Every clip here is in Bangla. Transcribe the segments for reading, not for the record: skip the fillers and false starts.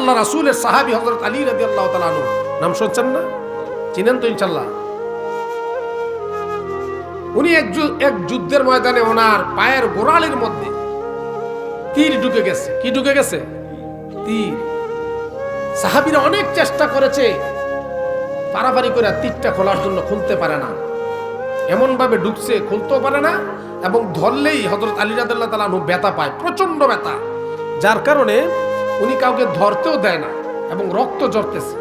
আল্লাহ রাসূলের সাহাবী হযরত আলী রাদিয়াল্লাহু তাআলা আনহু নাম শুনছেন না? চিনেন তো ইনশাআল্লাহ। উনি এক যুদ্ধের ময়দানে ওনার পায়ের গোড়ালির মধ্যে তীর ঢুকে গেছে। কি ঢুকে গেছে? তীর। সাহাবীরা অনেক চেষ্টা করেছে, পারাপারি করে তীরটা খোলার জন্য খুলতে পারে না। এমন ভাবে ঢুকছে, খুলতেও পারে না, এবং ধরলেই হযরত আলী রাদিয়াল্লাহু তাআলা আনহু ব্যথা পায়, প্রচন্ড ব্যথা, যার কারণে উনি কাউকে ধরতেও দেয় না এবং রক্ত ঝরতেছে।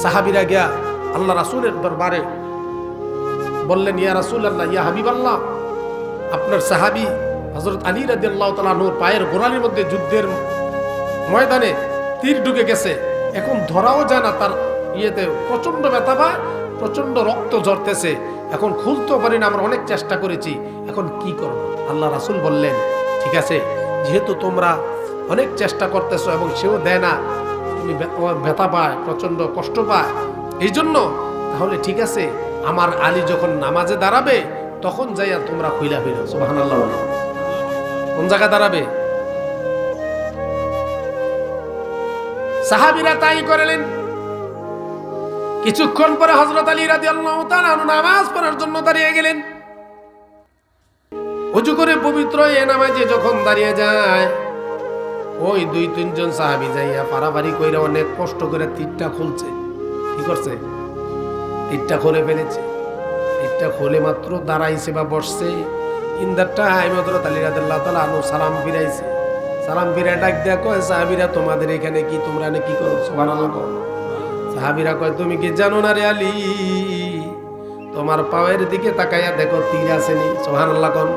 সাহাবীরা গিয়া আল্লাহ রাসূলের দরবারে বললেন, ইয়া রাসূলুল্লাহ, ইয়া হাবিবাল্লাহ, আপনার সাহাবী হযরত আলী রাদিয়াল্লাহু তাআলা আনহুর পায়ের গোড়ালির মধ্যে যুদ্ধের ময়দানে তীর ঢুকে গেছে, এখন ধরাও যায় না, তার ইয়েতে প্রচন্ড ব্যথা পায়, প্রচন্ড রক্ত ঝরতেছে, এখন খুলতেও পারি না, আমরা অনেক চেষ্টা করেছি, এখন কি করব? আল্লাহ রাসূল বললেন, ঠিক আছে, যেহেতু তোমরা অনেক চেষ্টা করতেছো এবং সেও দেয় না, তুমি ব্যথা পায়, প্রচন্ড কষ্ট পায়, এই জন্য তাহলে ঠিক আছে, আমার আলী যখন নামাজে দাঁড়াবে তখন যাইয়া তোমরা খুইলা ফিরো। সুবহানাল্লাহ। কোন জায়গায় দাঁড়াবে? সাহাবীরা তাই করলেন। কিছুক্ষণ পরে হযরত আলী রাদিয়াল্লাহু তাআলা নামাজ পড়ার জন্য দাঁড়িয়ে গেলেন। ওযু করে পবিত্র এই নামাজে যখন দাঁড়িয়ে যায়, ওই 2-3 জন সাহাবী যাইয়া পারাপারি কইরা অনেক কষ্ট করে তীরটা খুলছে। কি করছে? তীরটা খুলে ফেলেছে। তীরটা খুলে মাত্র দাঁড়াইছে বা বসছে, ইন দ্য টাইম হযরত আলী রাদিয়াল্লাহু তাআলা আনহু সালাম ফিরাইছে। সালাম ফিরায় ডাক দেয়া কয়, সাহাবীরা তোমাদের এখানে কি, তোমরা এখানে কি করো? সুবহানাল্লাহ। সাহাবীরা কয়, তুমি কি জানো না রে আলী, তোমার পায়ের দিকে তাকাইয়া দেখো তীর আসেনি। সুবহানাল্লাহ কোন?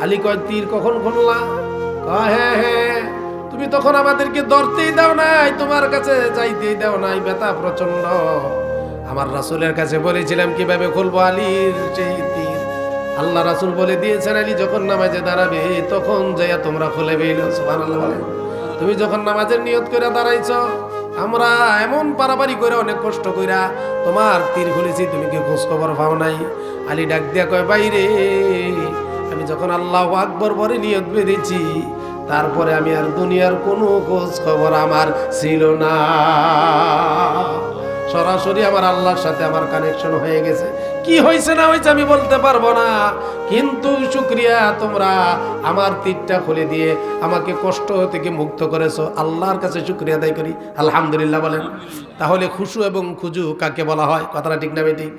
আলী কয়, তীর কখন খুললা? কয়, হ্যাঁ হ্যাঁ, তুমি তখন আমাদেরকে ধরতেই দাও নাই, তোমার কাছে যাইতেই দাও নাই, ব্যথা প্রচন্ড। আমার রাসূলের কাছে বলেছিলাম কিভাবে খুলবো আলীর সেই তীর, আল্লাহ রাসূল বলে দিয়েছেন, আলী যখন নামাজে দাঁড়াবে তখন যাইয়া তোমরা খুলে ফেলো। সুবহানাল্লাহ বলে, তুমি যখন নামাজের নিয়ত করে দাঁড়াইছো, আমরা এমন পারাপারি করে অনেক কষ্ট কইরা তোমার তীর খুলেছি, তুমি কি খোঁজ খবর পাও নাই? আলী ডাক দিয়া কয়, বাইরে, আমি যখন আল্লাহু আকবার বলে নিয়ত বেঁধেছি, তারপরে আমি আর দুনিয়ার কোনো খোঁজ খবর আমার ছিল না, সরাসরি আমার আল্লাহর সাথে আমার কানেকশন হয়ে গেছে। কি হয়েছে না হয়েছে আমি বলতে পারবো না, কিন্তু শুকরিয়া, তোমরা আমার তীরটা খুলে দিয়ে আমাকে কষ্ট থেকে মুক্ত করেছো, আল্লাহর কাছে শুকরিয়া আদায় করি, আলহামদুলিল্লাহ বলেন। তাহলে খুশু এবং খুজু কাকে বলা হয়? কথাটা ঠিক না বেঠিক?